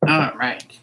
All right.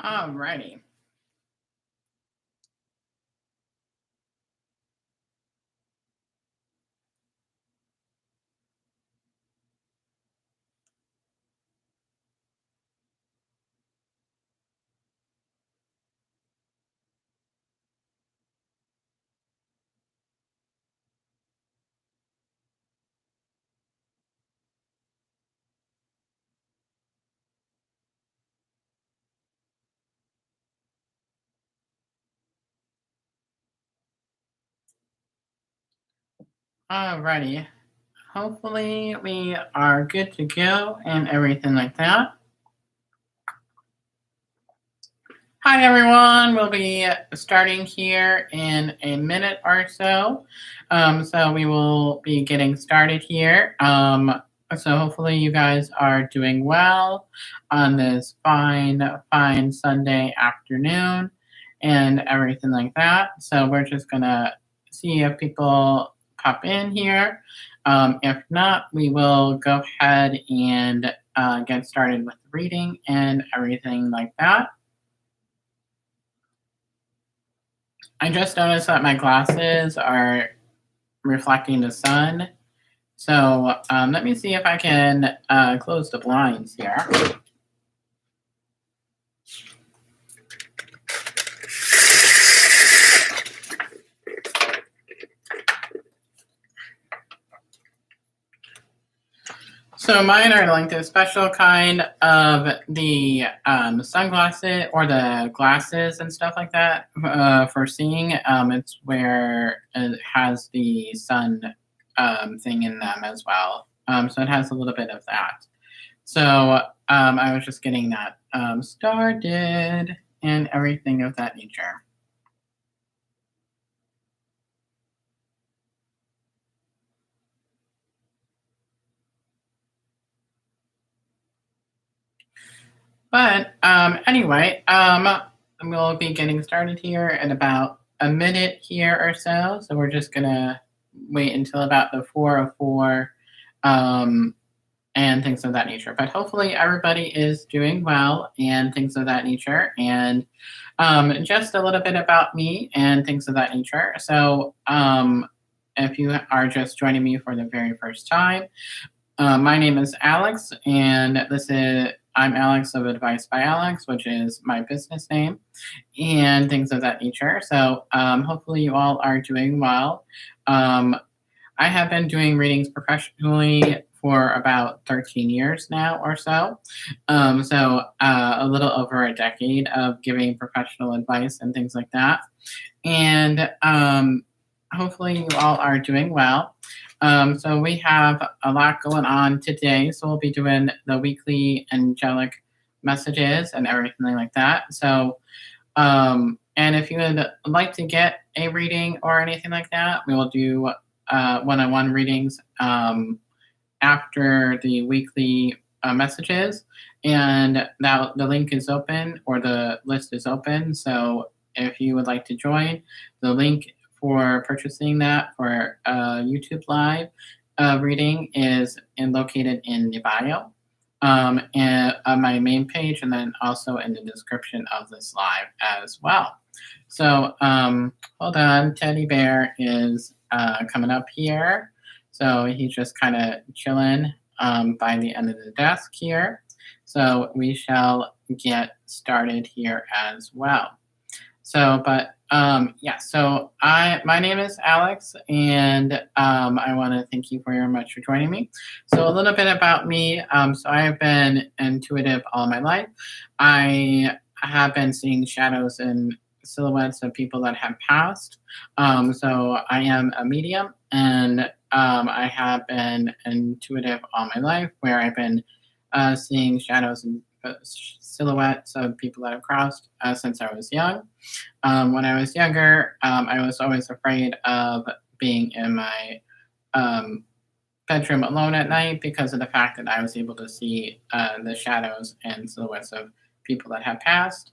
All righty. All righty. Hopefully we are good to go and everything like that. Hi everyone. We'll be starting here in a minute or so. So we will be getting started here. So hopefully you guys are doing well on this fine Sunday afternoon and everything like that. So we're just gonna see if people pop in here. If not, we will go ahead and get started with reading and everything like that. I just noticed that my glasses are reflecting the sun. So let me see if I can close the blinds here. So mine are like the special kind of the sunglasses or the glasses and stuff like that for seeing. It's where it has the sun thing in them as well. So it has a little bit of that. So I was just getting that started and everything of that nature. But anyway, we'll be getting started here in about a minute here or so. So we're just gonna wait until about the 4:04 and things of that nature. But hopefully everybody is doing well and things of that nature. And just a little bit about me and things of that nature. So if you are just joining me for the very first time, my name is Alex, and I'm Alex of Advice by Alex, which is my business name, and things of that nature. So hopefully you all are doing well. I have been doing readings professionally for about 13 years now or so. A little over a decade of giving professional advice and things like that. And hopefully you all are doing well. So we have a lot going on today. So we'll be doing the weekly angelic messages and everything like that. So, and if you would like to get a reading or anything like that, we will do one-on-one readings after the weekly messages. And now the link is open or the list is open. So if you would like to join, the link for purchasing that for YouTube Live reading is located in the bio. and on my main page, and then also in the description of this live as well. So hold on, Teddy Bear is coming up here. So he's just kind of chilling by the end of the desk here. So we shall get started here as well. So, but yeah, so my name is Alex, and I want to thank you very much for joining me. So, a little bit about me. So, I have been intuitive all my life. I have been seeing shadows and silhouettes of people that have passed. So, I am a medium, and I have been intuitive all my life, where I've been seeing shadows and silhouettes of people that have crossed since I was young. When I was younger, I was always afraid of being in my um, bedroom alone at night because of the fact that I was able to see the shadows and silhouettes of people that have passed.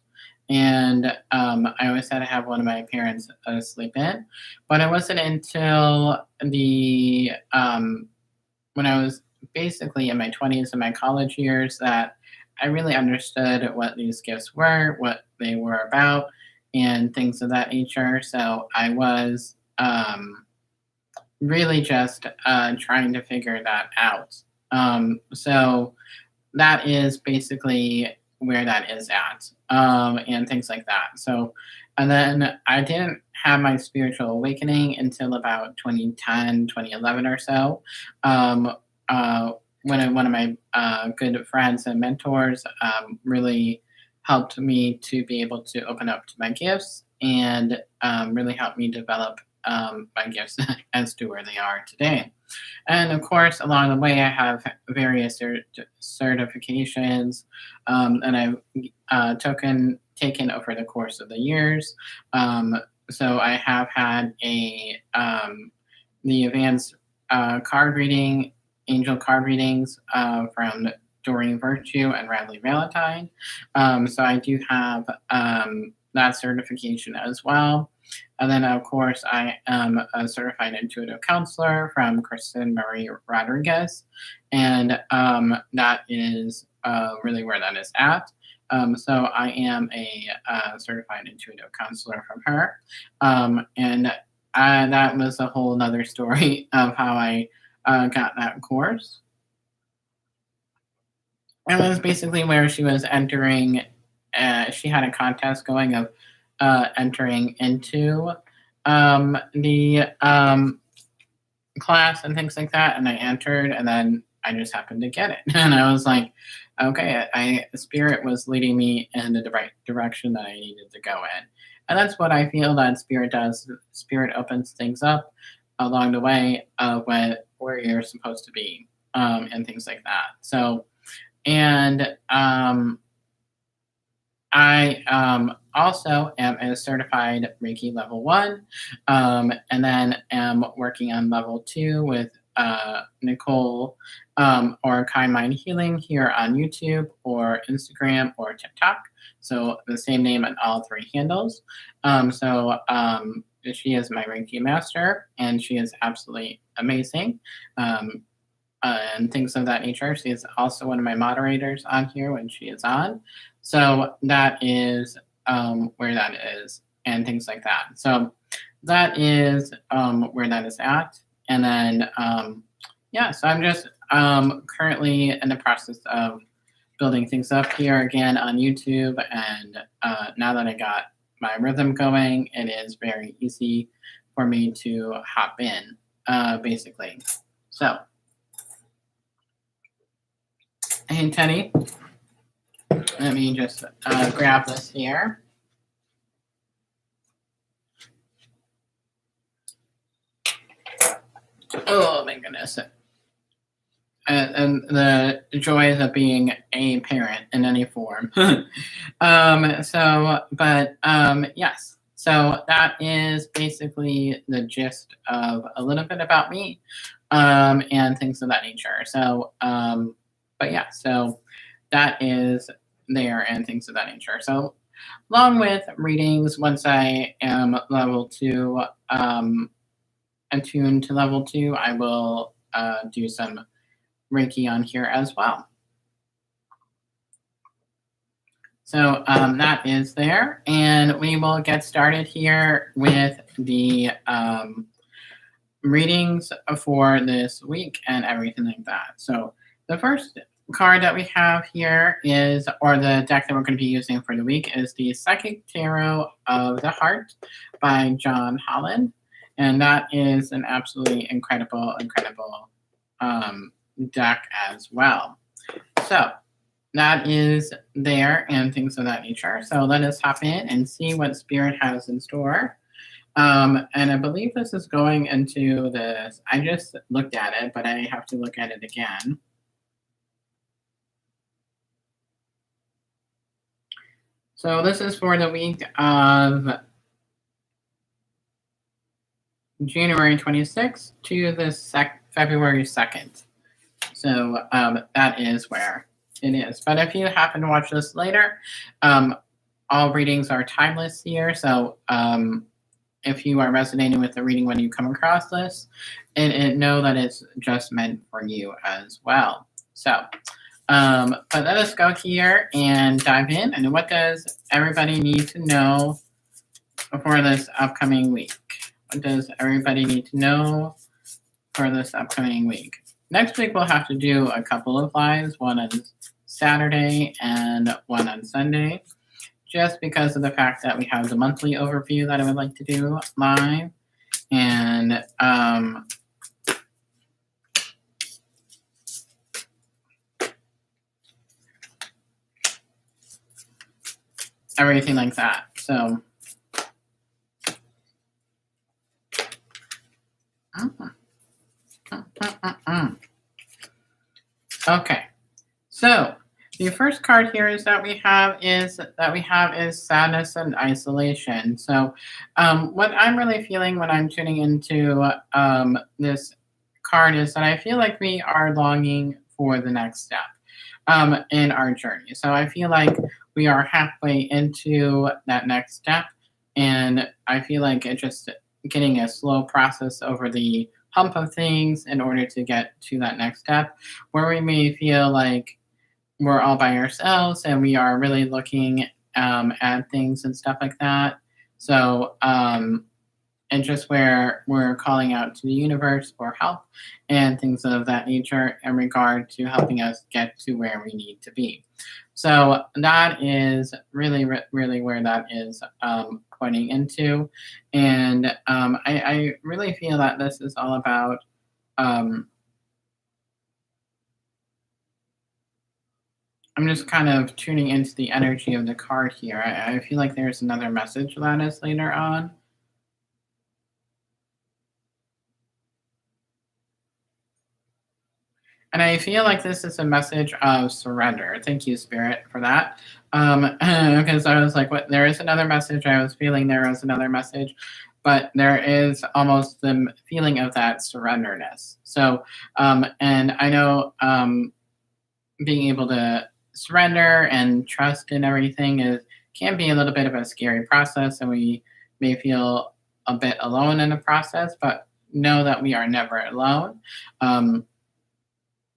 And I always had to have one of my parents sleep in. But it wasn't until the when I was basically in my 20s and my college years that I really understood what these gifts were, what they were about, and things of that nature. So I was really just trying to figure that out. So that is basically where that is at, and things like that. So, and then I didn't have my spiritual awakening until about 2010, 2011 or so. Um, uh, one of my good friends and mentors really helped me to be able to open up to my gifts and really helped me develop my gifts as to where they are today. And of course, along the way, I have various certifications, and I've taken over the course of the years. So I have had the advanced card reading, angel card readings from Doreen Virtue and Radley Valentine. So I do have that certification as well. And then, of course, I am a certified intuitive counselor from Kristen Marie Rodriguez. And that is really where that is at. So I am a certified intuitive counselor from her. And that was a whole nother story of how I got that course. It was basically where she was entering, she had a contest going of entering into the class and things like that. And I entered, and then I just happened to get it. And I was like, okay, Spirit was leading me in the right direction that I needed to go in. And that's what I feel that Spirit does. Spirit opens things up along the way of where you're supposed to be, and things like that. So, and I also am a certified Reiki level 1, and then am working on level 2 with Nicole, or Kind Mind Healing here on YouTube or Instagram or TikTok. So the same name on all 3 handles. She is my Reiki master, and she is absolutely amazing. And things of that nature. She is also one of my moderators on here when she is on. So that is where that is, and things like that. So that is where that is at. And then, yeah, so I'm just currently in the process of building things up here again on YouTube. And now that I got my rhythm going, it is very easy for me to hop in, basically. So, hey, Teddy, let me just grab this here. Oh, my goodness. And the joys of being a parent in any form. Yes. So that is basically the gist of a little bit about me, and things of that nature. So, but yeah, so that is there and things of that nature. So, along with readings, once I am level 2, attuned to level 2, I will do some Reiki on here as well. So that is there. And we will get started here with the readings for this week and everything like that. So the first card that we have here is, or the deck that we're going to be using for the week, is the Psychic Tarot of the Heart by John Holland. And that is an absolutely incredible deck as well. So that is there and things of that nature. So let us hop in and see what Spirit has in store. And I believe this is going into this. I just looked at it, but I have to look at it again. So this is for the week of January 26th to the February 2nd. So that is where it is. But if you happen to watch this later, all readings are timeless here. So if you are resonating with the reading when you come across this, and know that it's just meant for you as well. So, but let us go here and dive in. And what does everybody need to know for this upcoming week? What does everybody need to know for this upcoming week? Next week, we'll have to do a couple of lives, one on Saturday and one on Sunday, just because of the fact that we have the monthly overview that I would like to do live. And everything like that. So okay. So the first card here is we have is sadness and isolation. So what I'm really feeling when I'm tuning into this card is that I feel like we are longing for the next step in our journey. So I feel like we are halfway into that next step, and I feel like it's just getting a slow process over the hump of things in order to get to that next step, where we may feel like we're all by ourselves and we are really looking at things and stuff like that. So, and just where we're calling out to the universe for help and things of that nature in regard to helping us get to where we need to be. So that is really where that is pointing into. And I really feel that this is all about I'm just kind of tuning into the energy of the card here. I feel like there's another message that is later on. And I feel like this is a message of surrender. Thank you, Spirit, for that. Because I was like, what? There is another message. I was feeling there was another message, but there is almost the feeling of that surrenderness. So, and I know being able to surrender and trust in everything can be a little bit of a scary process, and we may feel a bit alone in the process, but know that we are never alone.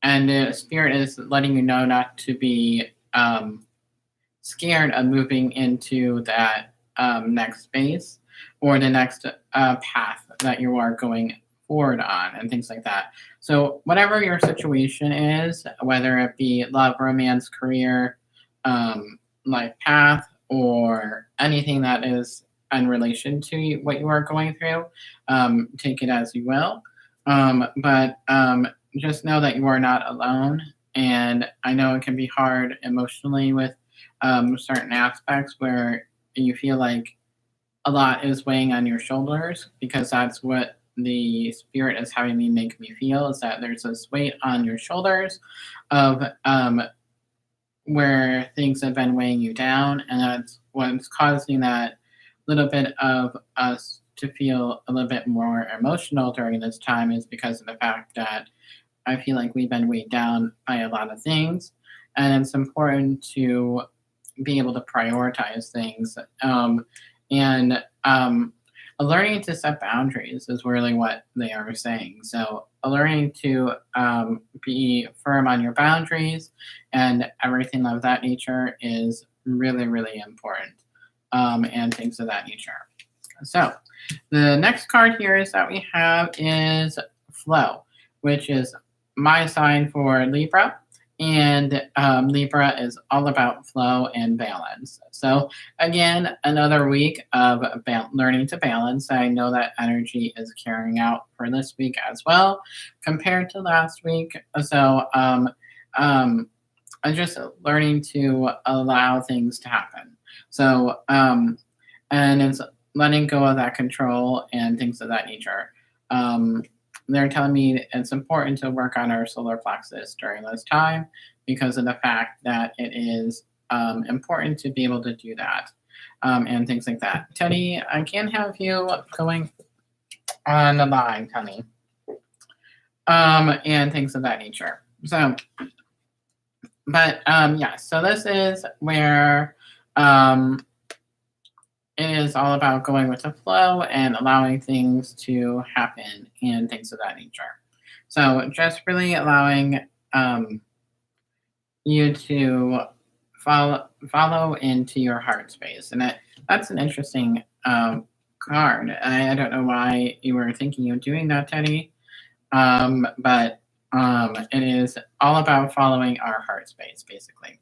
And the Spirit is letting you know not to be scared of moving into that next space or the next path that you are going forward on and things like that. So whatever your situation is, whether it be love, romance, career, life path, or anything that is in relation to what you are going through, take it as you will. But just know that you are not alone. And I know it can be hard emotionally with certain aspects where you feel like a lot is weighing on your shoulders, because that's what the Spirit is having me make me feel, is that there's this weight on your shoulders of where things have been weighing you down, and that's what's causing that little bit of us to feel a little bit more emotional during this time, is because of the fact that I feel like we've been weighed down by a lot of things, and it's important to be able to prioritize things. And learning to set boundaries is really what they are saying. So learning to be firm on your boundaries and everything of that nature is really, really important, and things of that nature. So the next card here is that we have is flow, which is my sign for Libra. And Libra is all about flow and balance. So again, another week of learning to balance. I know that energy is carrying out for this week as well compared to last week. So I'm just learning to allow things to happen. So and it's letting go of that control and things of that nature. They're telling me it's important to work on our solar plexus during this time because of the fact that it is important to be able to do that, and things like that. Teddy, I can't have you going on the line, Teddy, and things of that nature. So, but yeah, so this is where it is all about going with the flow and allowing things to happen and things of that nature. So just really allowing you to follow into your heart space. And that's an interesting card. I don't know why you were thinking of doing that, Teddy. But it is all about following our heart space, basically,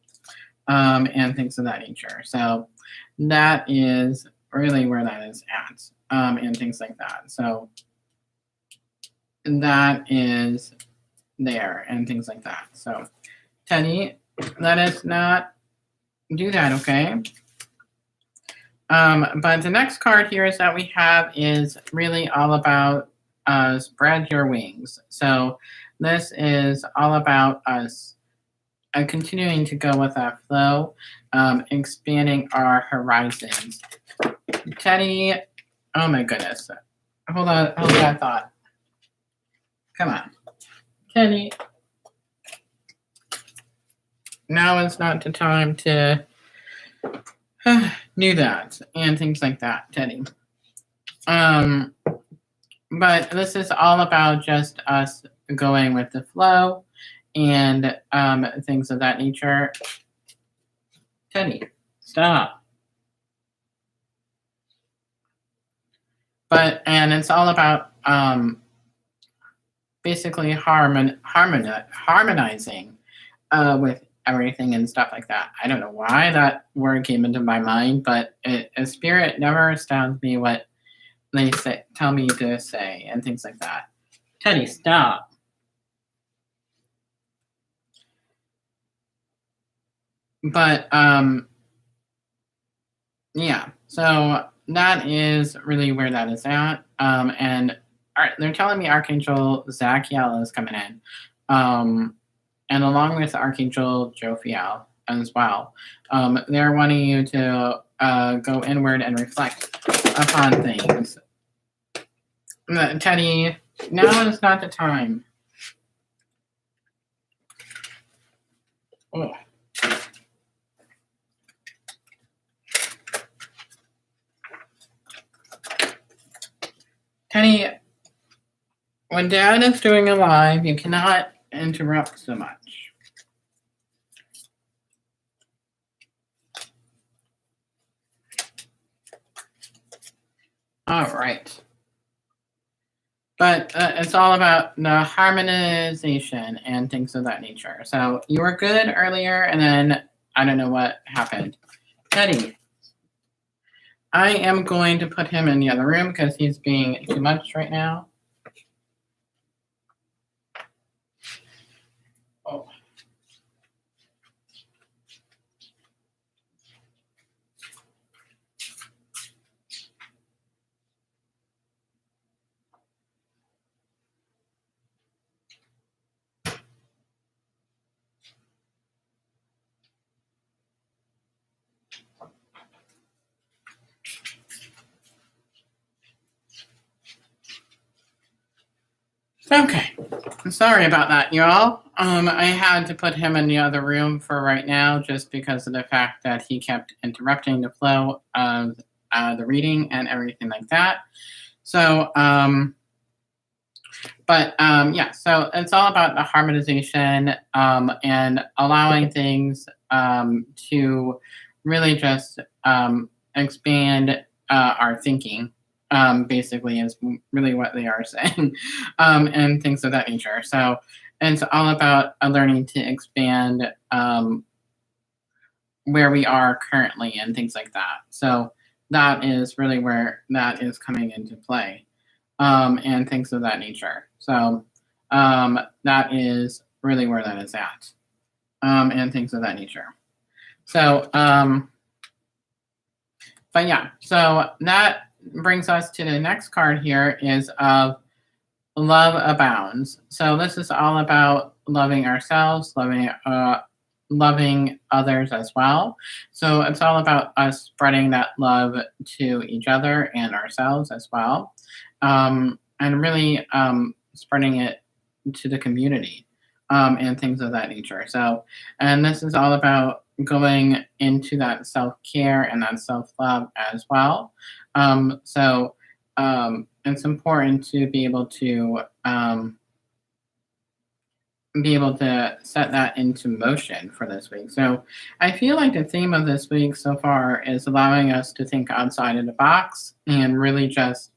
and things of that nature. So that is really where that is at, and things like that. So that is there and things like that. So Teddy, let us not do that, okay? But the next card here is that we have is really all about spread your wings. So this is all about us continuing to go with that flow, expanding our horizons. Teddy, oh my goodness. Hold that thought. Come on. Teddy. Now is not the time to do that and things like that, Teddy. But this is all about just us going with the flow and things of that nature. Teddy, stop. And it's all about basically harmonizing with everything and stuff like that. I don't know why that word came into my mind, but a spirit never astounds me what they tell me to say and things like that. Teddy, stop. But yeah, so that is really where that is at. And they're telling me Archangel Zachiel is coming in, and along with Archangel Jophiel as well. They're wanting you to go inward and reflect upon things. Teddy, now is not the time. Oh. Teddy, when Dad is doing a live, you cannot interrupt so much. All right. But it's all about the harmonization and things of that nature. So you were good earlier, and then I don't know what happened. Teddy, I am going to put him in the other room because he's being too much right now. Oh. Okay, I'm sorry about that, y'all. I had to put him in the other room for right now just because of the fact that he kept interrupting the flow of the reading and everything like that. So, yeah, so it's all about the harmonization and allowing things to really just expand our thinking. Basically, is really what they are saying, and things of that nature. So, and it's all about learning to expand where we are currently and things like that. So that is really where that is coming into play, and things of that nature. So that is really where that is at, and things of that nature. So, but yeah, so that brings us to the next card here is of love abounds. So this is all about loving ourselves, loving others as well. So it's all about us spreading that love to each other and ourselves as well, and really spreading it to the community, and things of that nature. So, and this is all about going into that self care and that self love as well. So it's important to be able to set that into motion for this week. So I feel like the theme of this week so far is allowing us to think outside of the box and really just,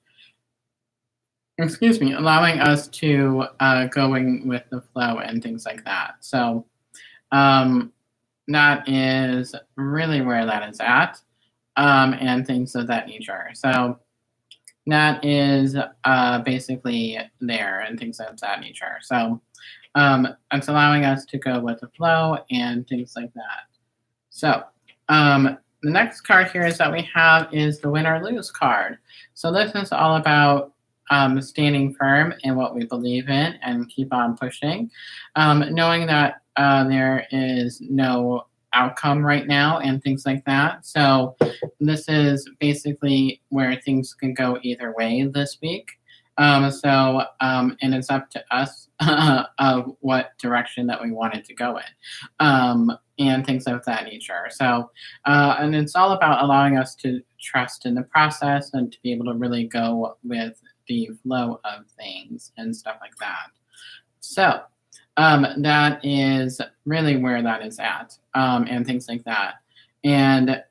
excuse me, allowing us to going with the flow and things like that. So that is really where that is at, and things of that nature. So that is basically there and things of that nature. So it's allowing us to go with the flow and things like that. So the next card here is that we have is the win or lose card. So this is all about standing firm in what we believe in and keep on pushing, knowing that there is no outcome right now and things like that. So this is basically where things can go either way this week. And it's up to us of what direction that we want it to go in, and things of that nature. So, and it's all about allowing us to trust in the process and to be able to really go with the flow of things and stuff like that. So, that is really where that is at, and things like that. And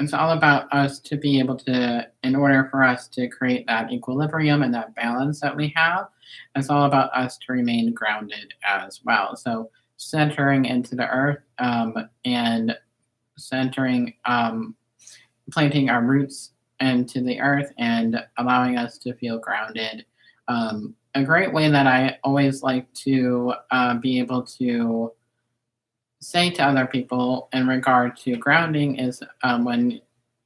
it's all about us to be able to, in order for us to create that equilibrium and that balance that we have, it's all about us to remain grounded as well. So centering into the earth, and centering, planting our roots into the earth and allowing us to feel grounded. A great way that I always like to be able to say to other people in regard to grounding is, when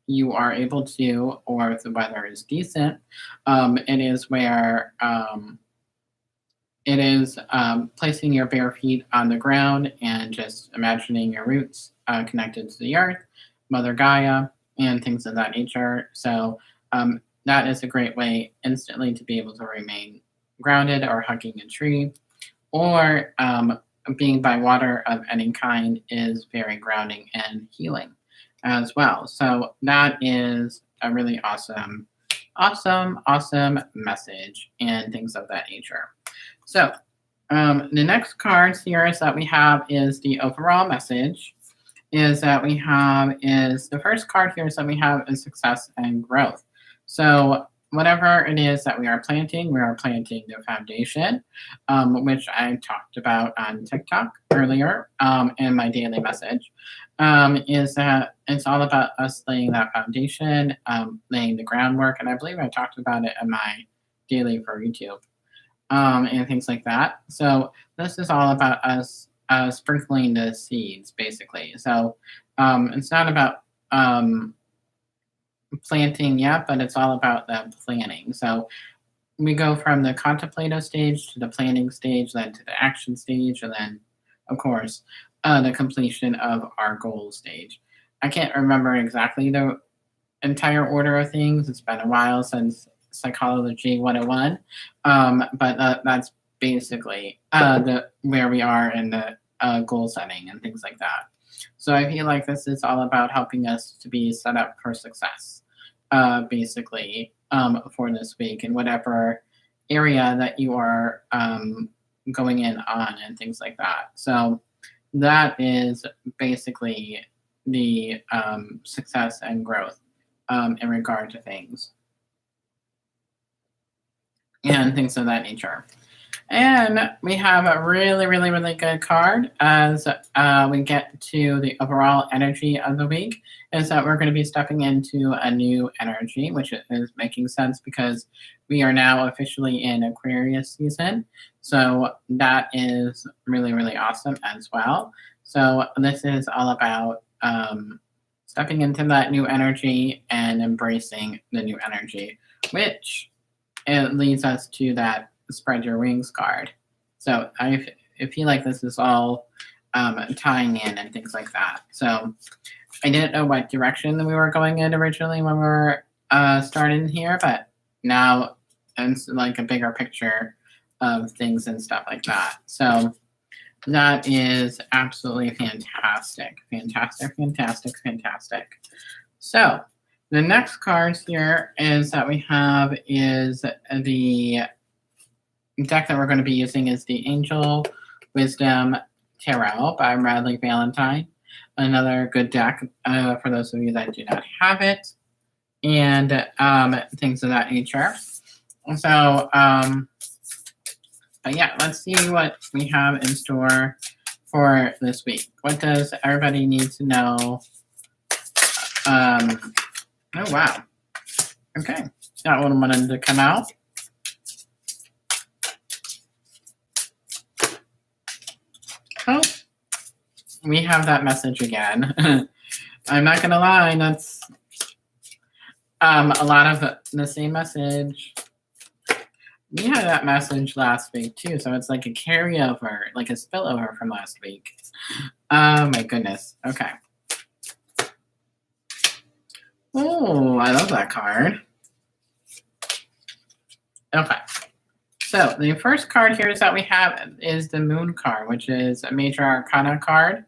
you are able to, or if the weather is decent, it is where it is placing your bare feet on the ground and just imagining your roots connected to the earth, Mother Gaia, and things of that nature. So that is a great way instantly to be able to remain grounded, or hugging a tree, or being by water of any kind is very grounding and healing as well. So that is a really awesome message and things of that nature. So the next cards here is that we have is the overall message is that we have is the first card here is that we have is success and growth. So whatever it is that we are planting the foundation, which I talked about on TikTok earlier, in my daily message, is that it's all about us laying that foundation, laying the groundwork. And I believe I talked about it in my daily for YouTube, and things like that. So this is all about us sprinkling the seeds, basically. So it's not about planting yet, but it's all about the planning. So we go from the contemplative stage to the planning stage, then to the action stage, and then, of course, the completion of our goal stage. I can't remember exactly the entire order of things. It's been a while since Psychology 101, but that's basically where we are in the goal setting and things like that. So I feel like this is all about helping us to be set up for success, basically, for this week in whatever area that you are going in on and things like that. So that is basically the success and growth in regard to things and things of that nature. And we have a really, really, really good card as we get to the overall energy of the week. Is that we're going to be stepping into a new energy, which is making sense because we are now officially in Aquarius season. So that is really, really awesome as well. So this is all about stepping into that new energy and embracing the new energy, which it leads us to that spread your wings card. So I feel like this is all tying in and things like that. So I didn't know what direction we were going in originally when we were starting here, but now it's like a bigger picture of things and stuff like that. So that is absolutely fantastic. Fantastic, fantastic, fantastic. So the next cards here is that we have is the deck that we're going to be using is the Angel Wisdom Tarot by Radley Valentine. Another good deck for those of you that do not have it, and things of that nature. So, but yeah, let's see what we have in store for this week. What does everybody need to know? Oh, wow. Okay, that one wanted to come out. Oh, we have that message again. I'm not gonna lie, that's a lot of the same message. We had that message last week too, so it's like a carryover, like a spillover from last week. Oh my goodness. Okay. Oh, I love that card. Okay. So the first card here is that we have is the Moon card, which is a major arcana card.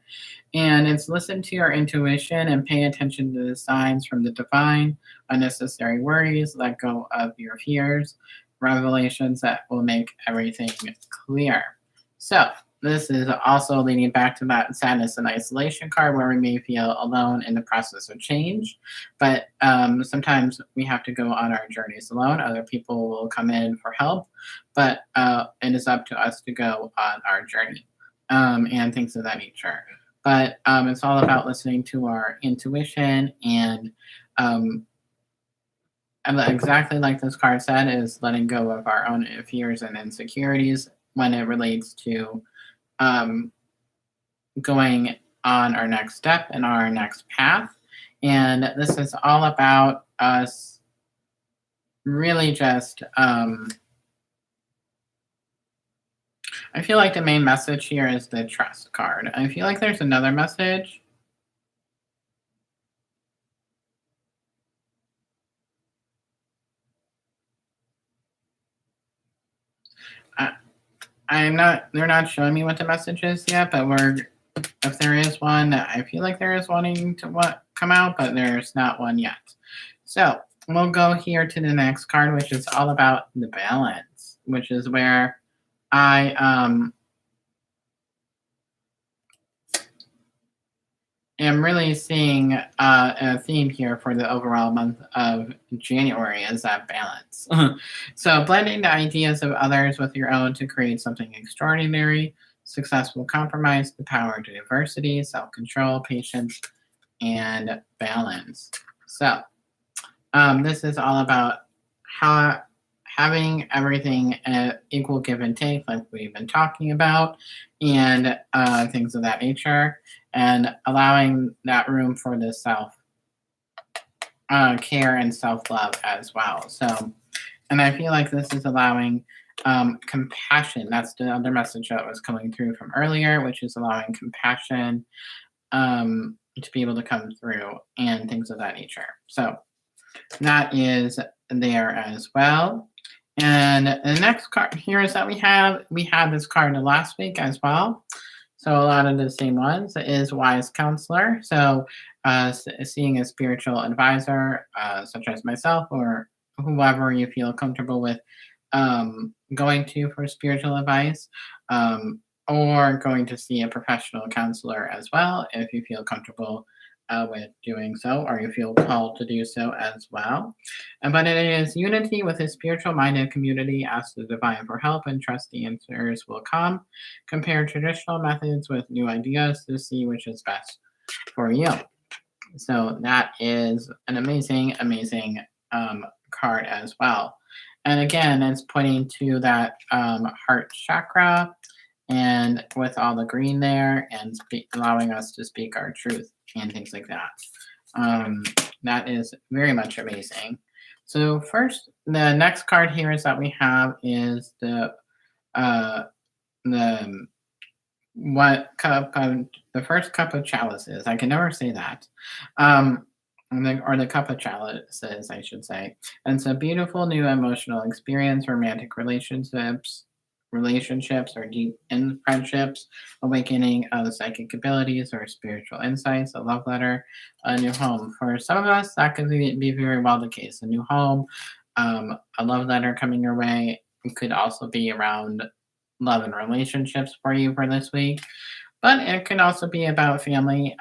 And it's listen to your intuition and pay attention to the signs from the divine, unnecessary worries, let go of your fears, revelations that will make everything clear. So this is also leading back to that sadness and isolation card where we may feel alone in the process of change. But sometimes we have to go on our journeys alone. Other people will come in for help, but it is up to us to go on our journey and things of that nature. But it's all about listening to our intuition and exactly like this card said, is letting go of our own fears and insecurities when it relates to going on our next step and our next path. And this is all about us really just, I feel like the main message here is the trust card. I feel like there's another message. They're not showing me what the message is yet, but if there is one, I feel like there is wanting to come out, but there's not one yet. So we'll go here to the next card, which is all about the balance, which is where I am really seeing a theme here for the overall month of January is that balance. So blending the ideas of others with your own to create something extraordinary, successful compromise, the power to diversity, self-control, patience, and balance. So this is all about having everything equal give and take, like we've been talking about, and things of that nature, and allowing that room for the self care and self-love as well. So, and I feel like this is allowing compassion. That's the other message that was coming through from earlier, which is allowing compassion to be able to come through and things of that nature. So that is there as well. And the next card here is that we had this card last week as well. So a lot of the same ones is wise counselor. So seeing a spiritual advisor, such as myself or whoever you feel comfortable with going to for spiritual advice, or going to see a professional counselor as well if you feel comfortable with doing so, or you feel called to do so as well. But it is unity with a spiritual minded community. Ask the divine for help and trust the answers will come. Compare traditional methods with new ideas to see which is best for you. So that is an amazing, amazing card as well. And again, it's pointing to that heart chakra and with all the green there and allowing us to speak our truth and things like that. Um, that is very much amazing. So first, the next card here is that we have is uh, the what cup the first cup of chalices. I can never say that. Or the cup of chalices, I should say. And it's a beautiful new emotional experience, romantic relationships or deep in friendships, awakening of psychic abilities or spiritual insights, a love letter, a new home. For some of us, that could be very well the case. A new home, a love letter coming your way. It could also be around love and relationships for you for this week, but it can also be about family.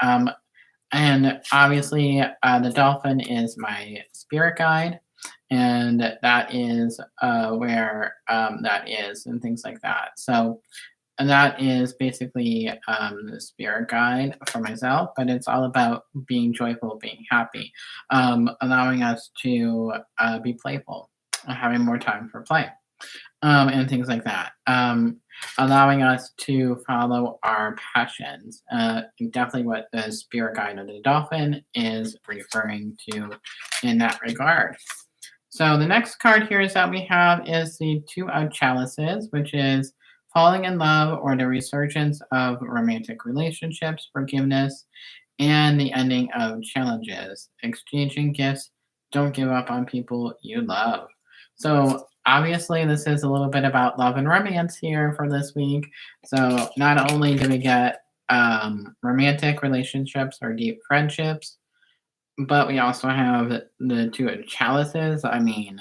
And obviously, the dolphin is my spirit guide, and that is where that is, and things like that. So, and that is basically the spirit guide for myself, but it's all about being joyful, being happy, allowing us to be playful, having more time for play and things like that. Allowing us to follow our passions. Definitely what the spirit guide of the dolphin is referring to in that regard. So the next card here is that we have is the Two of Chalices, which is falling in love or the resurgence of romantic relationships, forgiveness, and the ending of challenges, exchanging gifts. Don't give up on people you love. So obviously, this is a little bit about love and romance here for this week. So not only do we get romantic relationships or deep friendships, but we also have the Two of Chalices. I mean,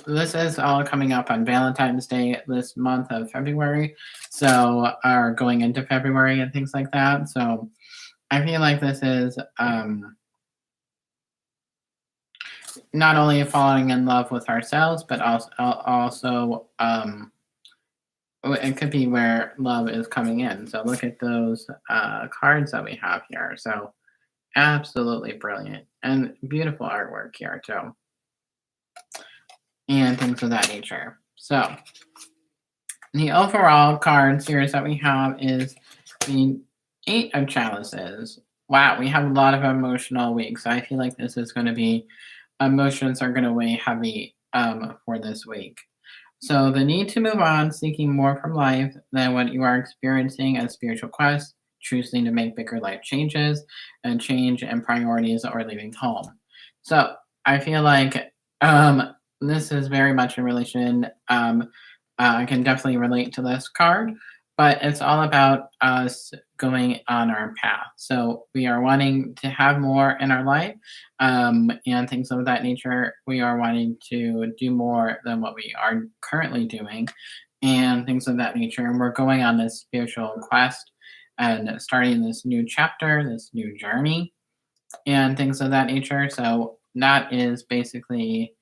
this is all coming up on Valentine's Day this month of February, so or going into February and things like that. So I feel like this is not only falling in love with ourselves, but also it could be where love is coming in. So look at those cards that we have here. So absolutely brilliant and beautiful artwork here too, and things of that nature. So the overall card series that we have is the Eight of Chalices. Wow, we have a lot of emotional weeks. I feel like this is going to be emotions are going to weigh heavy for this week. So the need to move on, seeking more from life than what you are experiencing as spiritual quest, choosing to make bigger life changes, and change in priorities or leaving home. So I feel like this is very much in relation. I can definitely relate to this card, but it's all about us going on our path. So we are wanting to have more in our life and things of that nature. We are wanting to do more than what we are currently doing and things of that nature. And we're going on this spiritual quest and starting this new chapter, this new journey, and things of that nature. So that is basically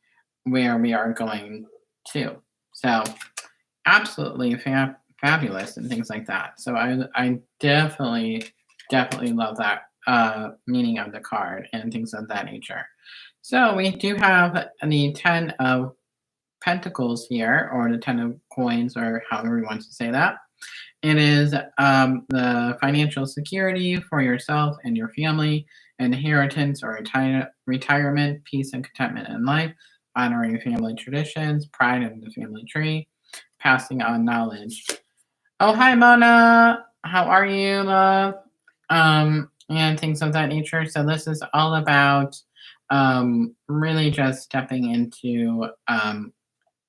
where we are going to. So absolutely fabulous and things like that. So I definitely love that meaning of the card and things of that nature. So we do have the 10 of Pentacles here, or the 10 of Coins, or however you want to say that. It is the financial security for yourself and your family, inheritance or retirement, peace and contentment in life, honoring family traditions, pride in the family tree, passing on knowledge. Oh, hi, Mona. How are you, love? And things of that nature. So this is all about really just stepping into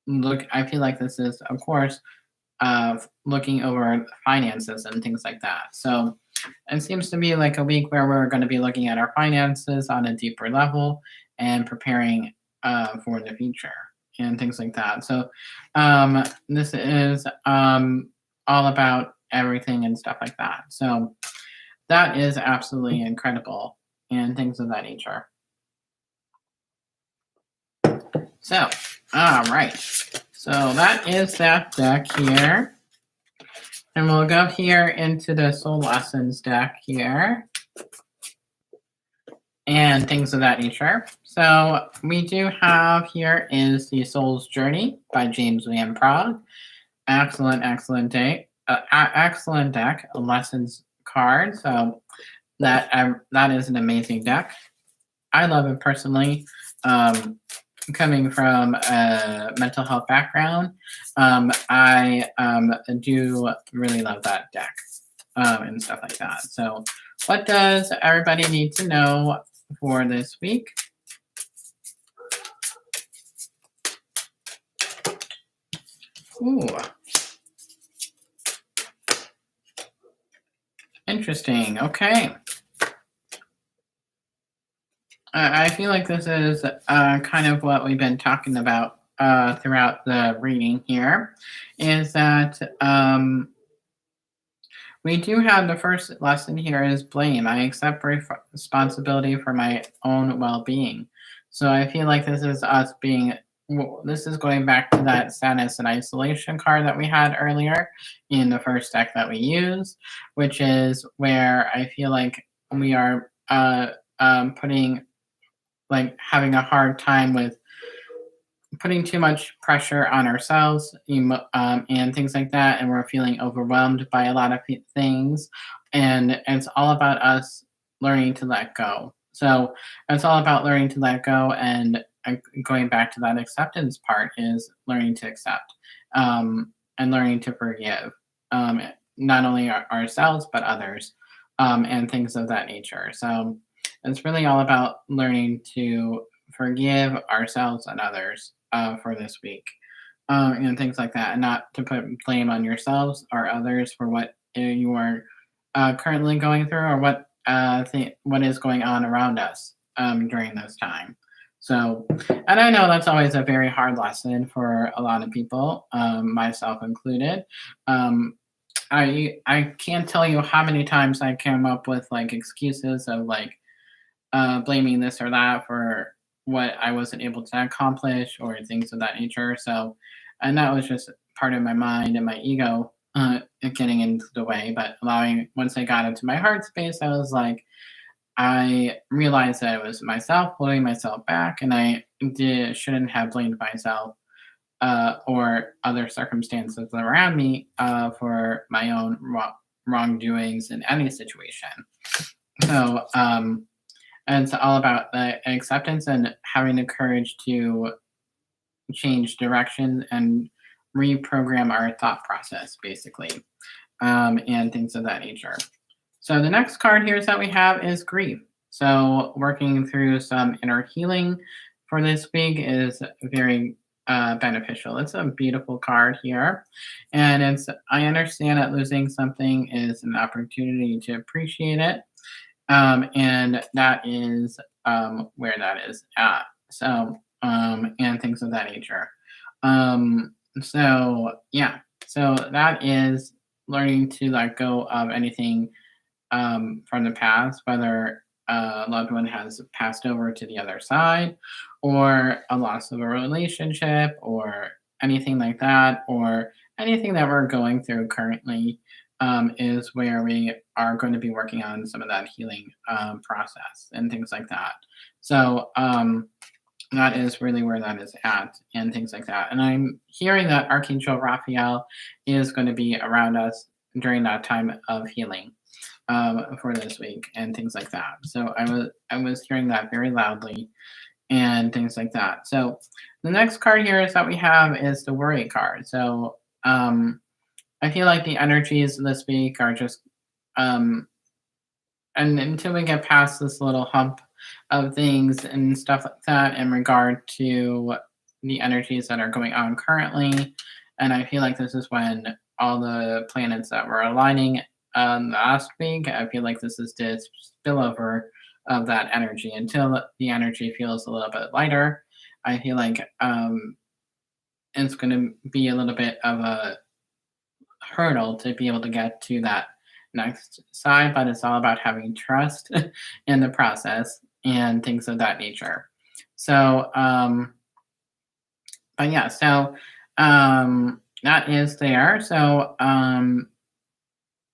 look. I feel like this is, of course, looking over finances and things like that. So it seems to be like a week where we're going to be looking at our finances on a deeper level and preparing for the future and things like that. So this is all about everything and stuff like that. So that is absolutely incredible, and things of that nature. So, all right. So that is that deck here. And we'll go here into the Soul Lessons deck here and things of that nature. So we do have here is the Soul's Journey by James Van Prague. Excellent day. Excellent deck, a lessons card. So that is an amazing deck. I love it personally. Coming from a mental health background, I do really love that deck and stuff like that. So, what does everybody need to know for this week? Ooh, interesting. Okay. I feel like this is kind of what we've been talking about throughout the reading here, is that we do have the first lesson here is blame. I accept responsibility for my own well-being. So I feel like this is us being, this is going back to that sadness and isolation card that we had earlier in the first deck that we used, which is where I feel like we are putting, like having a hard time with putting too much pressure on ourselves and things like that, and we're feeling overwhelmed by a lot of things, and it's all about us learning to let go. So it's all about learning to let go, and going back to that acceptance part is learning to accept and learning to forgive, not only ourselves but others, and things of that nature. So it's really all about learning to forgive ourselves and others for this week, and things like that, and not to put blame on yourselves or others for what you are currently going through, or what is going on around us during this time. So, and I know that's always a very hard lesson for a lot of people, myself included. Um, I can't tell you how many times I came up with like excuses of like blaming this or that for what I wasn't able to accomplish or things of that nature. So, and that was just part of my mind and my ego getting into the way. But allowing, once I got into my heart space, I was like, I realized that it was myself holding myself back, and shouldn't have blamed myself or other circumstances around me for my own wrongdoings in any situation. So, and it's all about the acceptance and having the courage to change direction and reprogram our thought process, basically, and things of that nature. So the next card here is that we have is grief. So working through some inner healing for this week is very beneficial. It's a beautiful card here, and I understand that losing something is an opportunity to appreciate it, and that is where that is at. So, and things of that nature. So yeah, so that is learning to let go of anything from the past, whether a loved one has passed over to the other side, or a loss of a relationship, or anything like that, or anything that we're going through currently, is where we are going to be working on some of that healing process and things like that. So that is really where that is at, and things like that. And I'm hearing that Archangel Raphael is going to be around us during that time of healing for this week and things like that. So I was hearing that very loudly and things like that. So the next card here is that we have is the worry card. So I feel like the energies this week are just um and until we get past this little hump of things and stuff like that in regard to the energies that are going on currently. And I feel like this is when all the planets that were aligning last week, I feel like this is the spillover of that energy until the energy feels a little bit lighter. I feel like it's going to be a little bit of a hurdle to be able to get to that next side, but it's all about having trust in the process and things of that nature. So, but yeah, so that is there. So, and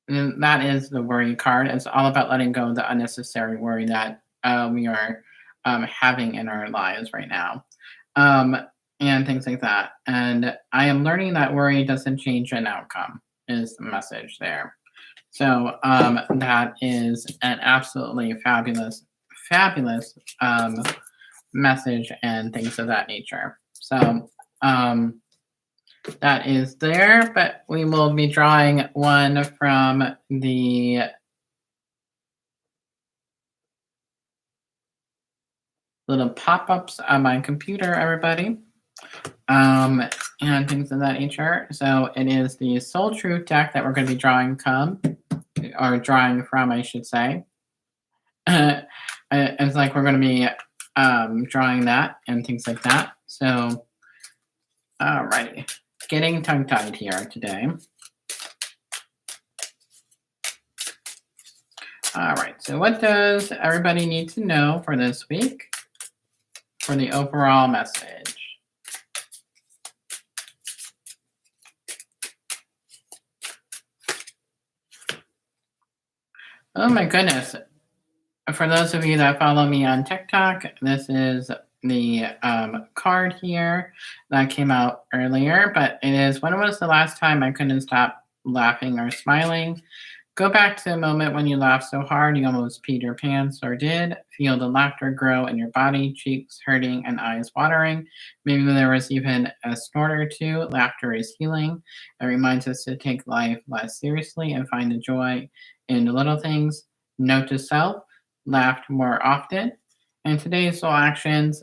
that is the worry card. It's all about letting go of the unnecessary worry that we are having in our lives right now, um, and things like that. And I am learning that worry doesn't change an outcome, is the message there. So that is an absolutely fabulous, fabulous message and things of that nature. So that is there, but we will be drawing one from the little pop-ups on my computer, everybody, and things of that nature. So it is the Soul Truth deck that we're going to be drawing from, I should say. It's like we're going to be drawing that and things like that. So, alrighty, getting tongue-tied here today. All right, so what does everybody need to know for this week for the overall message? Oh my goodness. For those of you that follow me on TikTok, this is the card here that came out earlier, but it is, when was the last time I couldn't stop laughing or smiling? Go back to the moment when you laughed so hard you almost peed your pants or did. Feel the laughter grow in your body, cheeks hurting and eyes watering. Maybe there was even a snort or two. Laughter is healing. It reminds us to take life less seriously and find the joy in the little things. Note to self, laugh more often. And today's soul actions,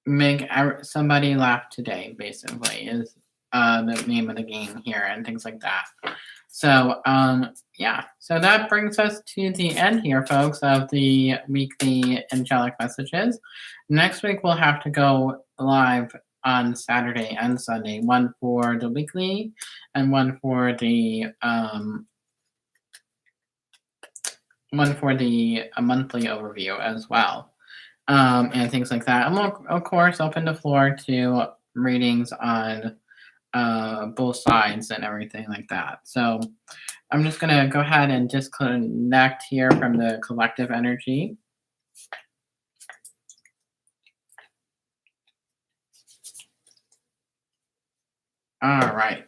make somebody laugh today, basically, is the name of the game here and things like that. So, yeah, so that brings us to the end here, folks, of the weekly Angelic Messages. Next week, we'll have to go live on Saturday and Sunday, one for the weekly and one for the monthly overview as well, and things like that. And we'll, of course, open the floor to readings on both sides and everything like that. So I'm just going to go ahead and disconnect here from the collective energy. All right.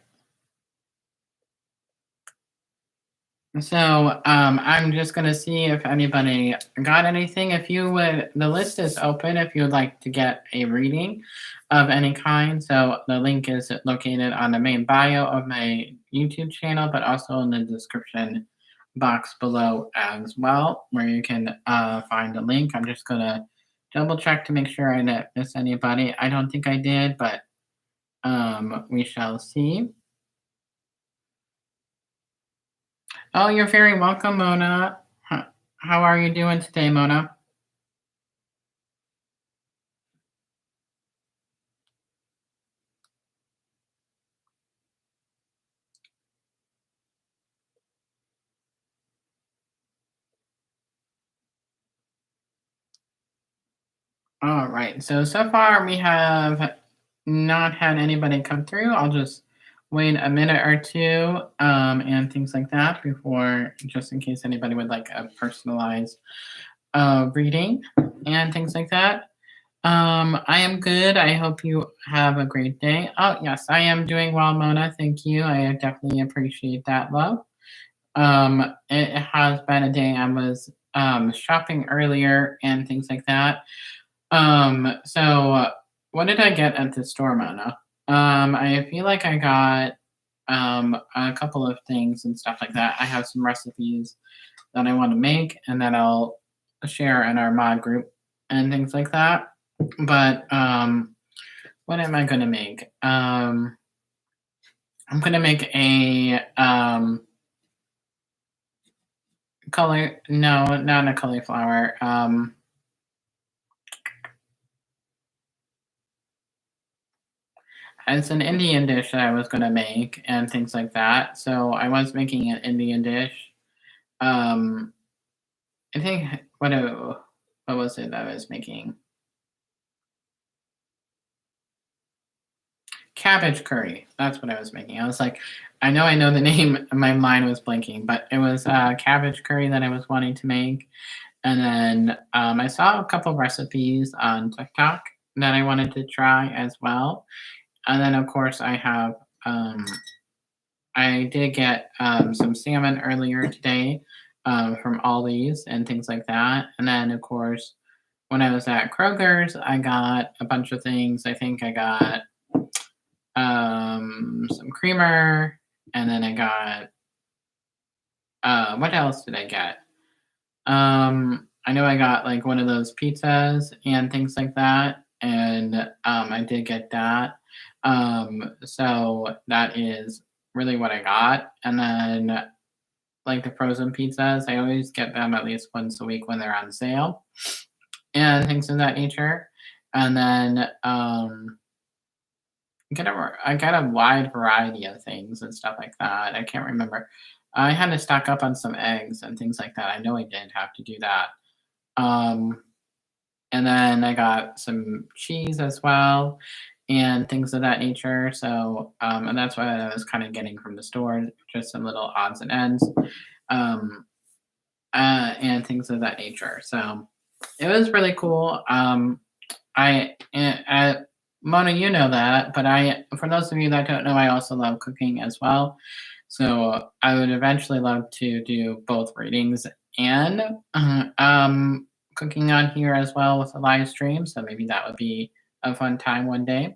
So I'm just going to see if anybody got anything. If you would, the list is open if you would like to get a reading of any kind. So the link is located on the main bio of my YouTube channel, but also in the description box below as well, where you can find the link. I'm just going to double check to make sure I didn't miss anybody. I don't think I did, but we shall see. Oh, you're very welcome, Mona. How are you doing today, Mona? All right. So far we have not had anybody come through. I'll just wait a minute or two and things like that before, just in case anybody would like a personalized reading and things like that. I am good. I hope you have a great day. Oh, yes, I am doing well, Mona. Thank you. I definitely appreciate that, love. It has been a day. I was shopping earlier and things like that. So what did I get at the store, Mona? I feel like I got a couple of things and stuff like that. I have some recipes that I want to make and that I'll share in our mod group and things like that. But what am I going to make? I'm going to make a no, not a cauliflower. It's an Indian dish that I was going to make and things like that. So I was making an Indian dish um, I think what was it that I was making? Cabbage curry. That's what I was making. I was like, I know the name. My mind was blanking, but it was cabbage curry that I was wanting to make. And then I saw a couple recipes on TikTok that I wanted to try as well. And then, of course, um, I did get some salmon earlier today from Aldi's and things like that. And then, of course, when I was at Kroger's, I got a bunch of things. I think I got some creamer, and then I got what else did I get? I know I got like one of those pizzas and things like that, and I did get that. So that is really what I got. And then like the frozen pizzas, I always get them at least once a week when they're on sale and things of that nature. And then I got a wide variety of things and stuff like that. I can't remember. I had to stock up on some eggs and things like that. I know I did have to do that. Um, and then I got some cheese as well and things of that nature. So, and that's what I was kind of getting from the store, just some little odds and ends, um, and things of that nature. So it was really cool. Mona, you know that, but for those of you that don't know, I also love cooking as well. So I would eventually love to do both readings and cooking on here as well with a live stream. So maybe that would be a fun time one day.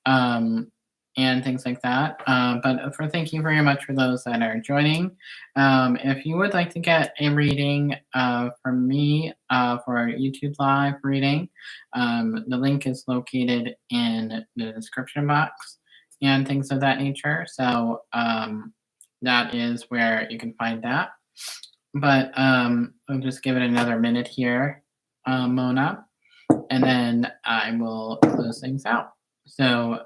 Um, and things like that. But for thank you very much for those that are joining. If you would like to get a reading from me for a YouTube live reading, the link is located in the description box and things of that nature. So that is where you can find that. But I'll just give it another minute here, Mona, and then I will close things out. So,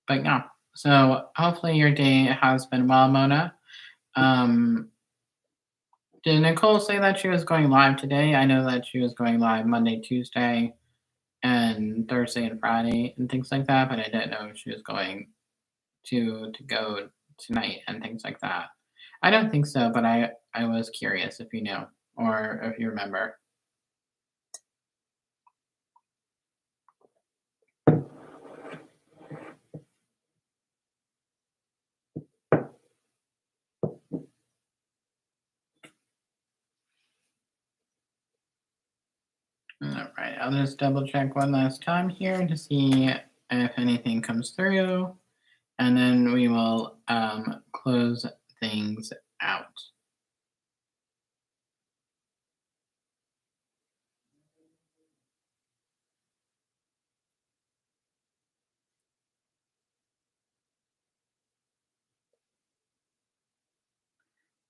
but yeah. So hopefully your day has been well, Mona. Um, did Nicole say that she was going live today? I know that she was going live Monday, Tuesday, and Thursday and Friday and things like that, but I didn't know if she was going to go tonight and things like that. I don't think so, but I was curious if you knew or if you remember. All right, I'll just double check one last time here to see if anything comes through, and then we will close things out.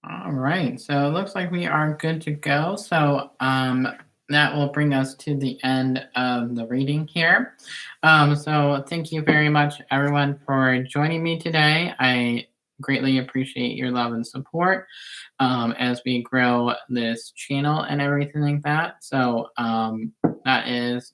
All right, so it looks like we are good to go. So that will bring us to the end of the reading here. So thank you very much, everyone, for joining me today. I greatly appreciate your love and support as we grow this channel and everything like that. So that is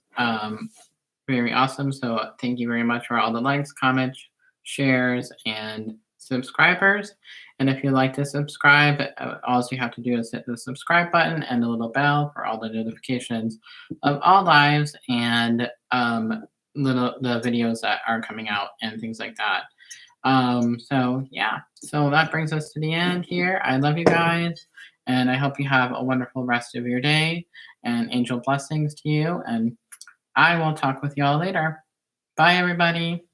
very awesome. So thank you very much for all the likes, comments, shares, and subscribers. And if you'd like to subscribe, all you have to do is hit the subscribe button and the little bell for all the notifications of all lives and the videos that are coming out and things like that. So yeah, so that brings us to the end here. I love you guys, and I hope you have a wonderful rest of your day and angel blessings to you. And I will talk with y'all later. Bye, everybody.